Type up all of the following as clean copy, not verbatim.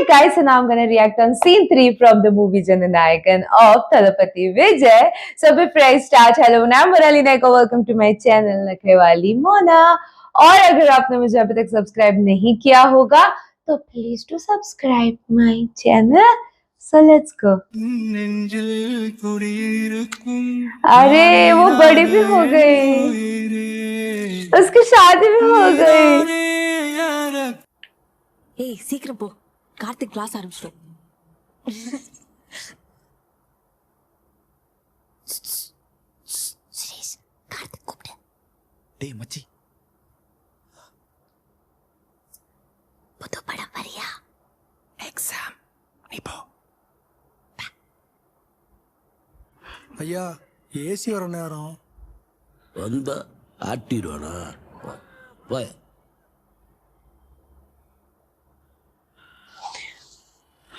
guys, and now I'm going to react on scene 3 from the movie Jananayakan of Thalapathy Vijay. So before I start, hello, I'm Monali Naika. Welcome to my channel, Nakrewali Mona. और अगर आपने मुझे अभी तक subscribe नहीं किया होगा तो please do subscribe my channel. So let's go. अरे वो बड़ी भी हो गई, उसकी शादी भी हो गई. ஏய் சீக்கிரம் போ, கார்த்திக் கிளாஸ் ஆரம்பிச்சிட்டோம். சுரேஷ், கார்த்திக் கூப்பிடு. டேய் மச்சி, புது படம் வரியா? எக்ஸாம் நீ போ. ஐயா ஏசி வர நேரம் வந்தா ஆட்டிடுவானா? போய்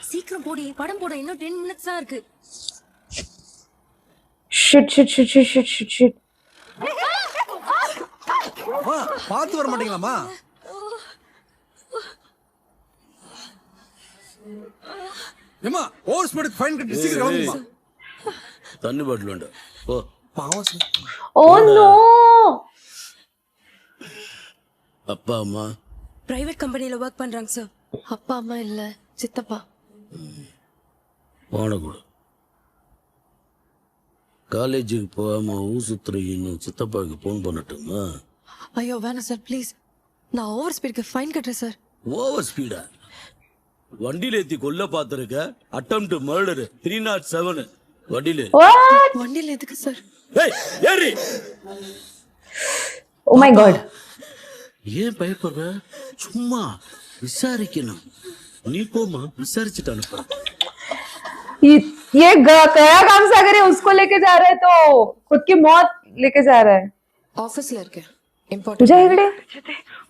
சீக்கிரம் போடி, படம் போட இன்னும் 10 minutes தான் இருக்கு. shit. பார்த்து வர மாட்டீங்களாமா? ஏமா ஓவர் ஸ்பீடுக்கு ஃபைன் கட்டி சீக்கிரம் வாங்கம்மா. தண்ணி பாட்டில் வேண்டாம். ஓ பாவம் சார். Oh no. அப்பா அம்மா பிரைவேட் கம்பெனில ஒர்க் பண்றாங்க சார். அப்பா அம்மா இல்ல, சித்தப்பா. போன கூட காலேஜுக்கு போகாம ஊசுத்துறையின்னு சித்தப்பாவுக்கு ஃபோன் பண்ணட்டுமா? ஐயோ வேணாம் சார் ப்ளீஸ். நான் ஓவர் ஸ்பீடுக்கு ஃபைன் கட்டுறேன் சார். Over speedo? வண்டியில ஏத்தி கொல்ல பாத்துருக்க. அட்டம் டு மர்டர் 307 வண்டியில. What? வண்டியில எதுக்கு சார்? ஏய் ஏறி. Oh my god. ஏன் பயப்படுற? சும்மா விசாரிக்கணும். நீ போமா, விசாரிச்சுட்டு அனுப்புற. ये क्या काम से अगर ये उसको लेके जा रहा है तो खुद की मौत लेके जा रहा है. ஆபீஸ்ல இருக்கேன். तुझे இம்பார்ட்டன்ட். इकडे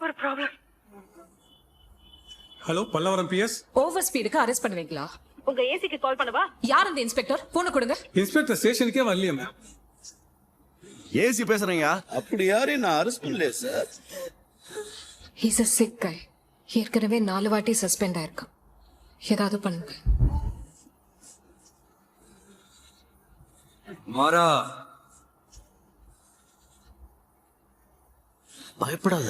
ஒரு problem. Hello Pallavaram PS. Over ஸ்பீடுக்கு அரெஸ்ட் பண்ணுவீங்களா? உங்க ஏசிக்கு கால் பண்ணவா? யார் அந்த இன்ஸ்பெக்டர்? போன கொடுங்க. இன்ஸ்பெக்டர் ஸ்டேஷனுக்கே வரலையே மேம். ஏசி பேசுறீங்க? அப்படி யாரையும் நான் அரெஸ்ட் பண்ணல sir. He's a sick guy. ஏற்கனவே 4 வாட்டி சஸ்பெண்ட் ஆயிருக்கான். ஏதாவது பண்ணுங்க. மாறா பயப்படாத.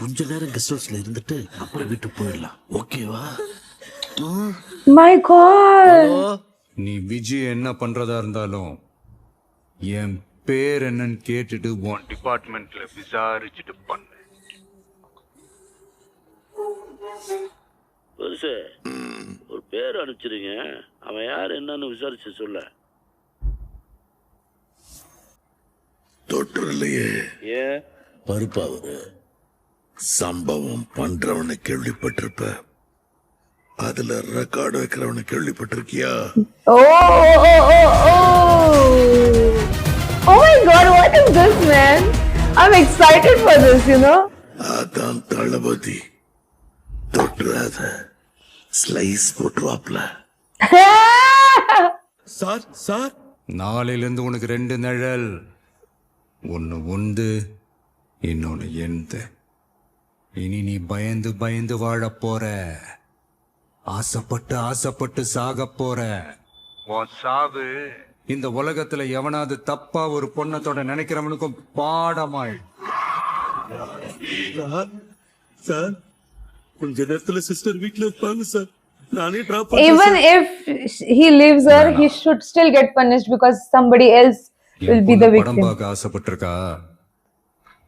கொஞ்ச நேரம் கெஸ்ட் ஹவுஸ்ல இருந்துட்டு அப்புறம் வீட்டுக்கு போயிடலாம். ஓகேவா? my god. நீ விஜய் என்ன பண்றதா இருந்தாலும் என் பேர் என்னன்னு கேட்டுட்டு உன் டிபார்ட்மெண்ட்ல விசாரிச்சுட்டு பண்ணு. பெருசு ஒரு பேர் அனுப்பிச்சிருங்க. அவன் யார் என்னன்னு விசாரிச்சு சொல்ல. தொற்றுலையே ஏன் பருப்பா அவரு? சம்பவம் பண்றவனை கேள்விப்பட்டிருப்ப, அதுல record வைக்கிறவனை கேள்விப்பட்டிருக்கியா? Oh my god, what is this, man? I'm excited for this, you know. அதான் தளபதி. தொட்டுறாத, ஸ்லைஸ் போட்டுவாப்ல. சார் சார், நாளையில இருந்து உனக்கு 2 நிழல். ஒன்னு உண்டு, இன்னொன்னு எந்த. இனி நீ பயந்து பயந்து வாழ போற. ஆசைப்பட்டு சாக போற. உன் சாவு இந்த உலகத்துல எவனாவது தப்பா ஒரு பொண்ணத்தோட நினைக்கிறவனுக்கும் பாடமாய். சார் கொஞ்ச நேரத்துல சிஸ்டர் வீட்ல இருப்பாங்க சார். நானே drop Even if he leaves her, he should still get punished because somebody else will be the படம் victim. பார்க்க ஆசைப்பட்டிருக்கா,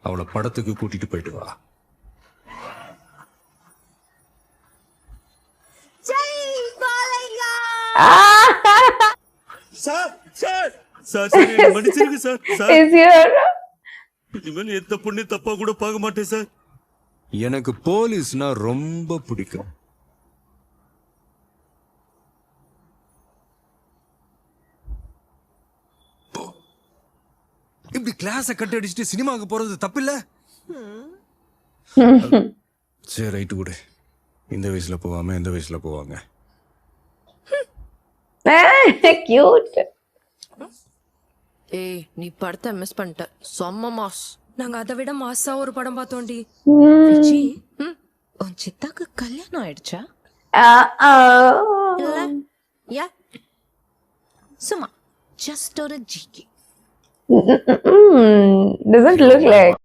அவளை படத்துக்கு கூட்டிட்டு போயிட்டு வா. சார் சார் சார் சார் மன்னிச்சிருங்க சார். Sir Is here? இனிமேல் எந்த பொண்ணு தப்பா கூட பார்க்க மாட்டேன் சார். எனக்கு போலீஸ்னா ரொம்ப பிடிக்கும். இப்படி கிளாஸ கட் அடிச்சுட்டு சினிமாவுக்கு போறது தப்பில்ல? சரி ரைட்டு கூட. இந்த வயசுல போவாம எந்த வயசுல போவாங்க? Cute. ஏய் நீ படத்தை மிஸ் பண்ணிட்ட. செம்ம மாஸ். நாங்க அதை விட மாசா ஒரு படம் பார்த்தோம்டி. விஜி, உன் சித்தாக்கு கல்யாணம் ஆயிடுச்சா? யா சும்மா ஜஸ்ட் ஒரு ஜிகே. Doesn't look like.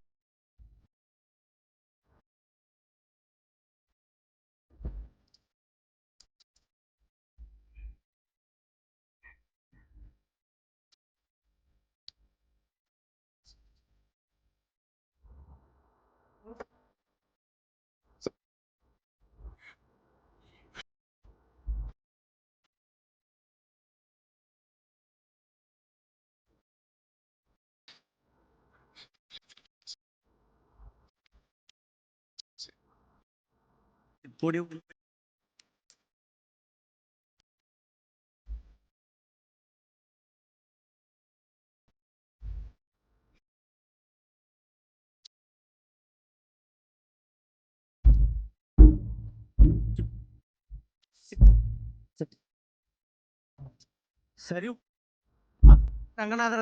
சரி ரங்கநாதர்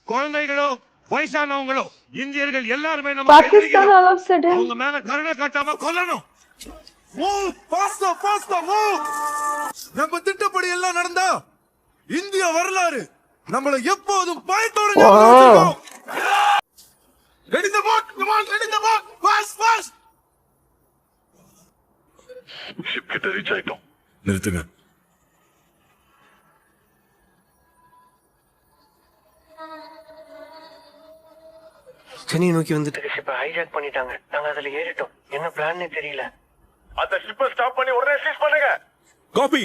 குழந்தைகளோ வயசானவங்களோ இந்தியர்கள் எல்லாருமே நம்ம Pakistan all of a sudden. அவங்க மேல கருணை காட்டாம கொல்லணும். Move faster, faster, move. நம்ம திட்டப்படி எல்லாம் நடந்தா இந்திய வரலாறு நம்மள எப்போதும் பயத்தோட ஞாபகம் வச்சிருக்கும். Ready the boat, come on, ready the boat, fast, fast. Ship கிட்ட ரீச் ஆயிட்டோம். நிறுத்துங்க. சென்னையை நோக்கி வந்துட்டு ஷிப்பை ஹைஜாக் பண்ணிட்டாங்க. நாங்க அதுல ஏறிட்டோம். என்ன பிளான்னு தெரியல. அந்த ஷிப்பை ஸ்டாப் பண்ணி உடனே சீஸ் பண்ணுங்க. Copy.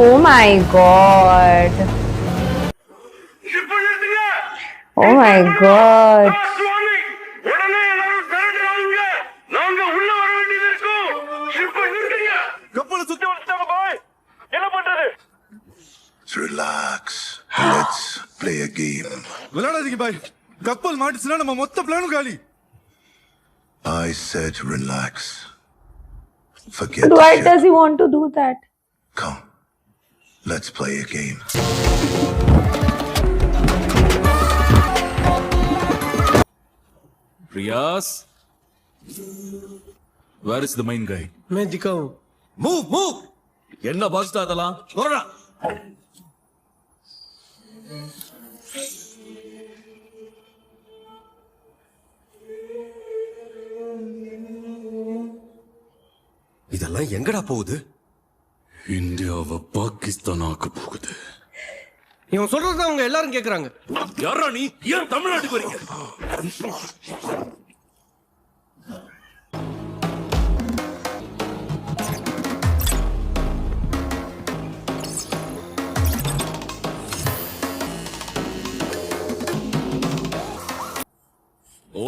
Oh my god. ஷிப்பை நிறுத்துங்க. Oh my god. உடனே எல்லாரும் கரண்ட் வாங்குங்க. நாங்க உள்ள வர வேண்டியது இருக்கும். ஷிப்பை நிறுத்துங்க. கப்பலை சுத்தி வந்துட்டாங்க பாய். என்ன பண்றது? Relax. Let's play a game. விளையாடாதீங்க பாய். கப்பல் மாட்டிச்சுனா நம்ம மொத்த பிளானும் காலி. I said relax. Forget But the why ship. does he want to do that? Come. Let's play a game. Riyas. Where is the main guy? मैं दिखाऊं. Move, move. என்ன பாஸ்டா அதெல்லாம் போறடா. இதெல்லாம் எங்கடா போகுது? இந்தியாவை பாகிஸ்தான் ஆக்க போகுது. இவன் சொல்றது அவங்க எல்லாரும் கேக்குறாங்க. யாரா நீ? ஏன் தமிழ்நாட்டுக்கு வரீங்க?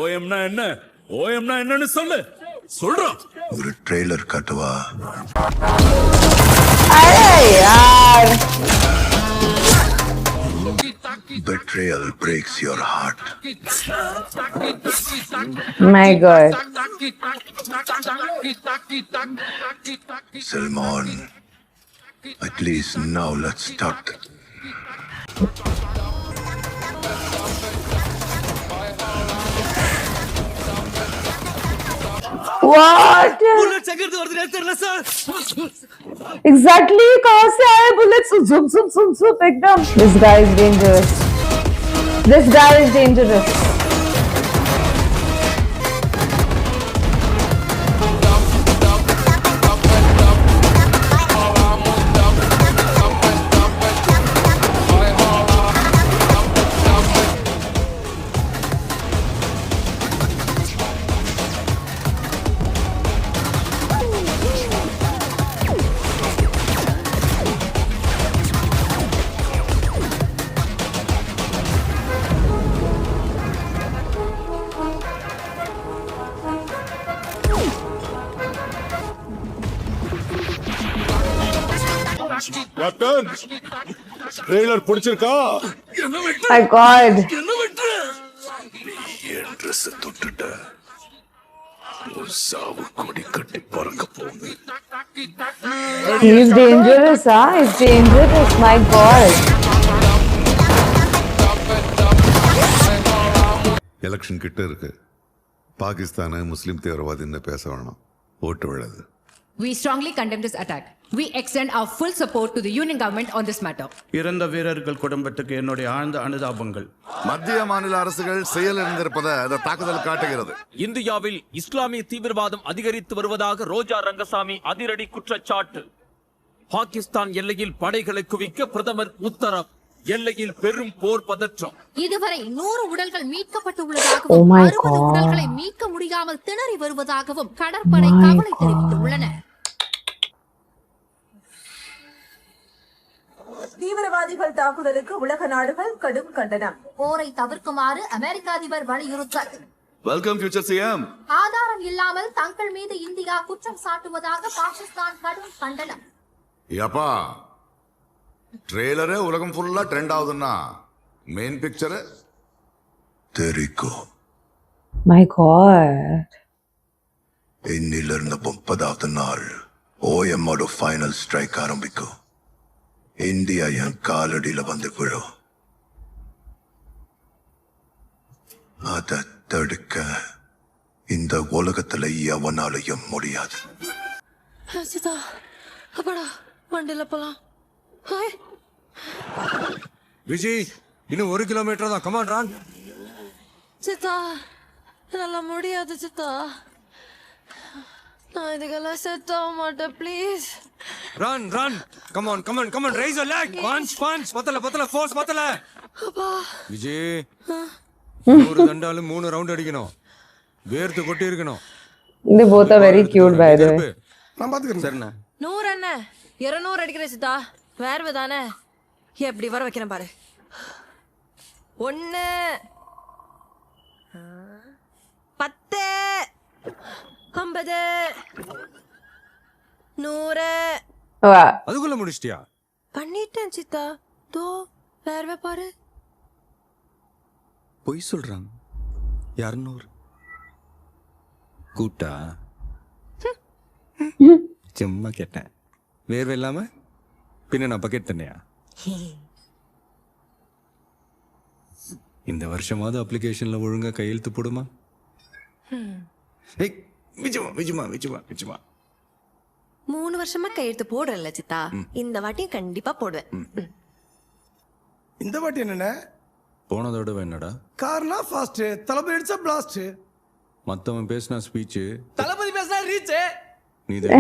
ஓஎம்னா என்ன? ஓஎம்னா என்னன்னு சொல்லு. சொல்றோம். ஒரு ட்ரெய்லர் காட்டுவா. अरे यार. Betrayal breaks your heart. My god. Salman. At least now let's start. What? Bullet எங்கிருந்து வருதுன்னு தெரியல சார். Exactly. कहाँ से आए bullets? Zoom, zoom, zoom, zoom. एकदम. This guy is dangerous. This guy is dangerous. Captain trailer பிடிச்சிருக்கா? My god. N dress தொட்டுட்ட ஒரு சாவு கொடி கட்டி பறக்க போகுது. He's dangerous, huh? He's dangerous. My god. Election கிட்ட இருக்கு. பாகிஸ்தானை முஸ்லிம் தீவிரவாதின்னு பேச வேணாம், ஓட்டு விழாது. We strongly condemn this attack. We extend our full support to the union government on this matter. இறந்த வீரர்கள் குடும்பத்துக்கு என்னுடைய ஆழ்ந்த அனுதாபங்கள். மத்திய மாநில அரசுகள் செயலிழந்திருப்பதை அந்த தாக்குதல் காட்டுகிறது. இந்தியாவில் இஸ்லாமிய தீவிரவாதம் அதிகரித்து வருவதாக ரோஜா ரங்கசாமி அதிரடி குற்றச்சாட்டு. பாகிஸ்தான் எல்லையில் படைகளை குவிக்க பிரதமர் உத்தரவு. எல்லையில் பெரும் போர் பதற்றம். இதுவரை 100 உடல்கள் Oh மீட்கப்பட்டுள்ளதாகவும் my 60 God. உடல்களை மீட்க முடியாமல் திணறி வருவதாகவும் கடற்படை கவலை தெரிவித்துள்ளன. தீவிரவாதிகள் தாக்குதலுக்கு உலக நாடுகள் கடும் கண்டனம். போரை தவிர்க்குமாறு அமெரிக்க அதிபர் வலியுறுத்தல். Welcome future CM. ஆதாரம் இல்லாமல் தங்கள் மீது இந்தியா குற்றம் சாட்டுவதாக பாகிஸ்தான் கடும் கண்டனம். ஏப்பா, ட்ரெய்லரே உலகம் ஃபுல்லா ட்ரெண்ட் ஆகுதுன்னா மெயின் பிக்சர் தெரிக்கும். My God. இன்னில இருந்து 30வது நாள் ஓஎம்மோட ஃபைனல் ஸ்ட்ரைக் ஆரம்பிக்கும். இந்தியா என் காலடியில வந்து விழும். அதை தடுக்க இந்த உலகத்துல எவனாலையும் முடியாது. சித்தா அப்படா வண்டியில போலாம். ஹாய் விஜய், இன்னும் 1 கிலோமீட்டர் தான். Come on Ron. சித்தா என்னால முடியாது சித்தா. நான் இதுக்கெல்லாம் செட் ஆக மாட்டேன் please. Run run. Come on come on come on. Raise your leg. Punch punch. பத்தல ஃபோர்ஸ் பத்தல. அப்பா விஜய், 100 தண்டாலும் 3 ரவுண்ட் அடிக்கணும். வேர்த்து கொட்டி இருக்கணும். They both are very cute by the way. நான் பாத்துக்கிறேன். சரிண்ணா. 100 என்ன 200 அடிக்கிறேன் சித்தா. வேர்வை தானே எப்படி வர வைக்கிறேன் பாரு. 1 10 50 100 Wow. அதுக்குள்ள முடிச்சிட்டியா? பண்ணிட்டேன் சித்தா. தோ வேர்வை பாரு. பொய் சொல்றாங்க. 200 கூட்டா? சும்மா கேட்டேன். வேர்வை இல்லாம பின்ன நான் பக்கெட் தண்ணியா? இந்த வருஷமாவது அப்ளிகேஷன்ல ஒழுங்கா கையெழுத்து போடுமா? ஏய், விஜுமா 3 வருஷமா கையெழுத்து போடுறல சித்தா. இந்த வாட்டியும் கண்டிப்பா போடுவேன். இந்த வாட்டி என்னண்ணே? போனதோட என்னடா? கார்னா ஃபாஸ்ட், தளபதி அடிச்சா பிளாஸ்ட். மத்தவன் பேசினா ஸ்பீச், தளபதி பேசினா ரீச். நீ தான்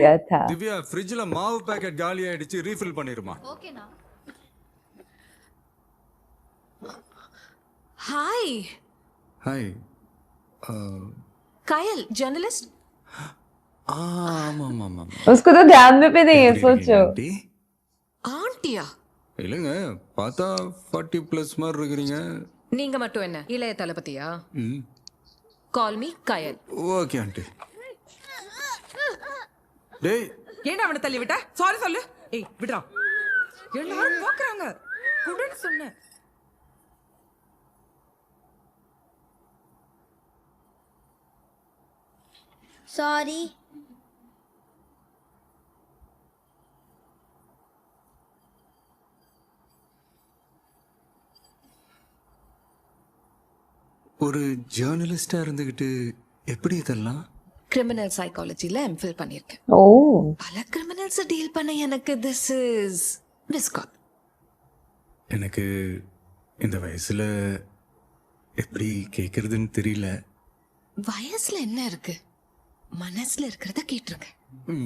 Yeah, tha. திவ்யா, ஃப்ரிட்ஜ்ல மாவு பாக்கெட் காலி ஆயிடுச்சு, ரீஃபில் பண்ணிருமா? ஓகேனா? Hi hi. कायल जर्नलिस्ट. ஆமா. उसको तो ध्यान में भी नहीं है, सोचो. ஆண்டியா? இல்லைங்க, பார்த்தா 40+ மாதிரி இருக்கிறீங்க. நீங்க மட்டும் என்ன இளைய தளபதியா? Call me Kayal. Okay aunty. டேய், ஏன்டா அவனை தள்ளி விட்ட? சாரி சொல்லு. ஏய் விடுடா. எல்லாரும் போக்குறாங்க. குடுன்னு சொன்னேன். சாரி. ஒரு ஜேர்னலிஸ்டா இருந்துகிட்டு எப்படி இதெல்லாம்? கிரிமினல் சைக்காலஜில எம்ஃபில் பண்ணிருக்கேன். Oh. பல கிரிமினல்ஸ் டீல் பண்ண எனக்கு திஸ் இஸ் டிஸ்காட். எனக்கு இந்த வயசுல எப்படி கேக்குறதுன்னு தெரியல. வயசுல என்ன இருக்கு? மனசுல இருக்கிறத கேட்டிருக்கேன்.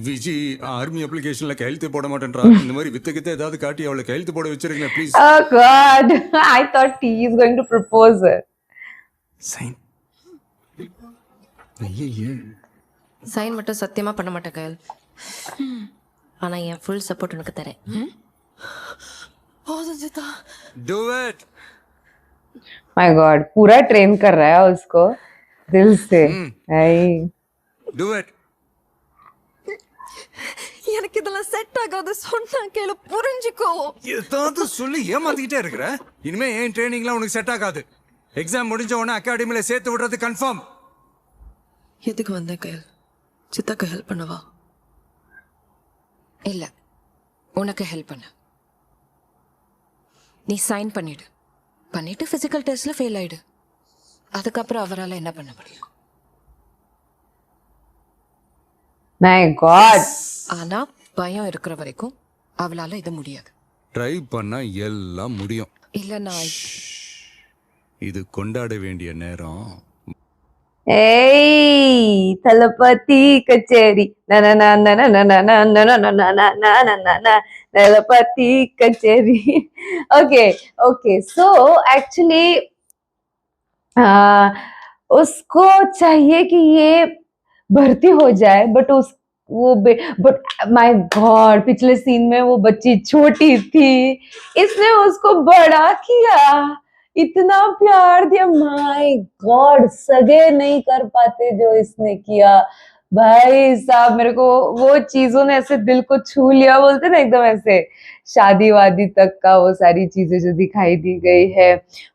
விஜி ஆர்மி அப்ளிகேஷன்ல கையெழுத்து போட மாட்டேன்றா. இந்த மாதிரி வித்தகித்த ஏதாவது காட்டி அவளை கையெழுத்து போட வச்சிருக்கீங்க please. Oh God. I thought he is going to propose it. Sign. ஐயே. சைன் மட்டும் சத்தியமா பண்ண மாட்டேன் கயல். ஆனா என் ஃபுல் சப்போர்ட் உனக்கு தரேன். Do it. My God. पूरा ट्रेन कर रहा है उसको दिल से. Hey. Do it. எனக்கு இதெல்லாம் செட் ஆகாது சொன்னா கேளு, புரிஞ்சுக்கோ. ஏதாவது சொல்லி ஏமாத்திக்கிட்டே இருக்கிற. இனிமே ஏன் ட்ரைனிங்லாம் உனக்கு செட் ஆகாது. எக்ஸாம் முடிஞ்ச உடனே அகாடமில சேர்த்து விடுறது கன்ஃபார்ம். எதுக்கு வந்தேன் கயல்? சித்தாக்கு ஹெல்ப் பண்ணவா? இல்ல, உனக்கு ஹெல்ப் பண்ண. நீ சைன் பண்ணிடு. பண்ணிட்டு பிசிக்கல் டெஸ்ட்ல ஃபெயில் ஆயிடு. அதுக்கப்புறம் அவரால் என்ன பண்ண முடியும்? My God. ஆனா பயம் இருக்கிற வரைக்கும் அவளால இது முடியாது. ட்ரை பண்ணா எல்லாம் முடியும். இல்ல நான் இது கொண்டாட வேண்டிய நேரம். ஏய் தலபதி கச்சேரி தலபதி कचेरी. Okay, okay. So actually उसको चाहिए कि ये भर्ती हो जाए, बट उस बट माय गॉड पिछले सीन में वो बच्ची छोटी थी, इसने उसको बड़ा किया, इतना प्यार दिया. माय गॉड सगे नहीं कर पाते जो इसने किया. भाई साहब मेरे को वो चीजों ने ऐसे दिल को छू लिया, बोलते ना एकदम ऐसे शादी वादी तक का वो सारी चीजें जो दिखाई दी गई है.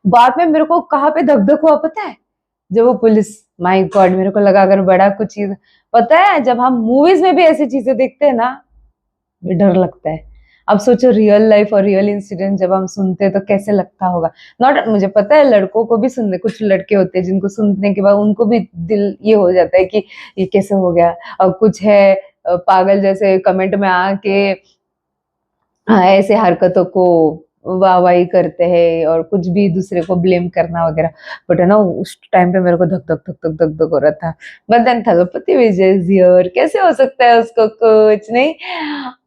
बाद में मेरे को कहाँ पे धक धक हुआ पता है? जब वो पुलिस, माय गॉड मेरे को लगा अगर बड़ा कुछ चीज, पता है जब हम मूवीज में भी ऐसी चीजें देखते हैं ना, डर लगता है. अब सोचो रियल लाइफ और रियल इंसिडेंट जब हम सुनते हैं तो कैसे लगता होगा. नॉट, मुझे पता है लड़कों को भी सुनने, कुछ लड़के होते हैं जिनको सुनने के बाद उनको भी दिल ये हो जाता है कि ये कैसे हो गया. और कुछ है पागल जैसे कमेंट में आके ऐसे हरकतों को वाहवाही करते हैं और कुछ भी दूसरे को ब्लेम करना वगैरह. बट है ना उस टाइम पे मेरे को धक धक धक धक धक धक हो रहा था. But then Thalapathy Vijay is here, कैसे हो सकता है उसको कुछ नहीं.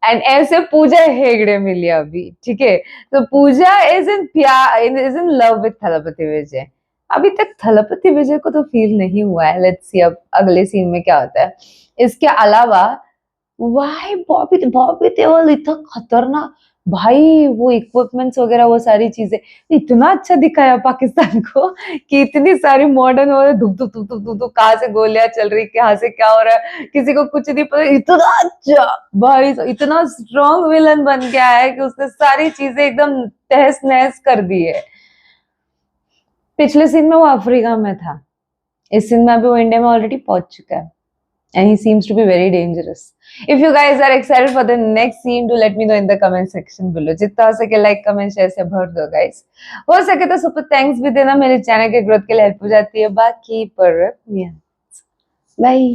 एंड ऐसे पूजा हेगड़े मिली अभी, ठीक है. तो पूजा इज इन प्यार, is in love with Thalapathy Vijay. अभी तक थलपति विजय को तो फील नहीं हुआ है. लेट्स सी अब अगले सीन में क्या होता है. इसके अलावा वाई बॉबी देओल इतना खतरनाक, भाई वो इक्विपमेंट्स वगैरह वो सारी चीजें इतना अच्छा दिखाया पाकिस्तान को कि इतनी सारी मॉडर्न हो रही, धुप धुप धुप धुप धुप धुप, कहाँ से गोलियां चल रही, कहाँ से क्या हो रहा है, किसी को कुछ नहीं पता. इतना अच्छा भाई, इतना स्ट्रॉन्ग विलन बन गया है कि उसने सारी चीजें एकदम तहस नहस कर दी है. पिछले सीन में वो अफ्रीका में था, इस सीन में अभी वो इंडिया में ऑलरेडी पहुंच चुका है. And he seems to be very dangerous. If you guys are excited for the next scene, do let me know in the comment section below. जितना हो सके लाइक कमेंट शेयर से भर दो guys. हो सके तो सुपर थैंक्स भी देना, मेरे चैनल के ग्रोथ के लिए हेल्प हो जाती है. बाकी पर बाय.